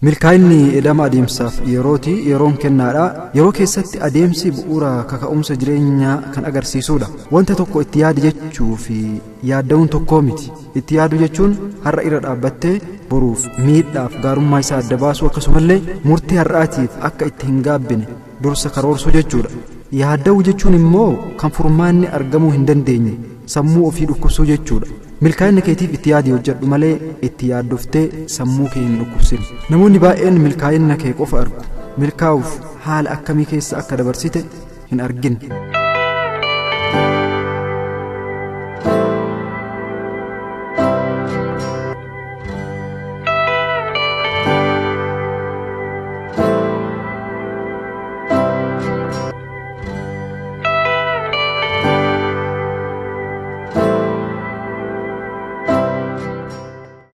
milkaa'inni edama adeemsaaf yerooti yeroon kennaadha yeroo keessatti adeemsi bu'uura kaka'umsa jireenyaa kan agarsiisudha wanta tokko itti yaadu jechuu fi yaadda'uun tokkoo miti itti yaadu jechuun har'a irra dhaabbattee boruuf miidhaaf gaarummaa isaa adda baasuu akkasumallee murtii har'aatiif akka itti hin gaabbine dursa karoorsuu jechuudha yaadda'uu jechuun immoo kan furmaanni argamuu hin dandeenye sammuu ofii dhukkubsuu jechuudha milkaa'ina keetiif itti yaadi hojjedhu malee itti yaaddoftee sammuu kee hin dhukkubsin namoonni baay'een milkaa'ina kee qofa argu milkaa'uuf haala akkamii keessa akka dabarsite hin argin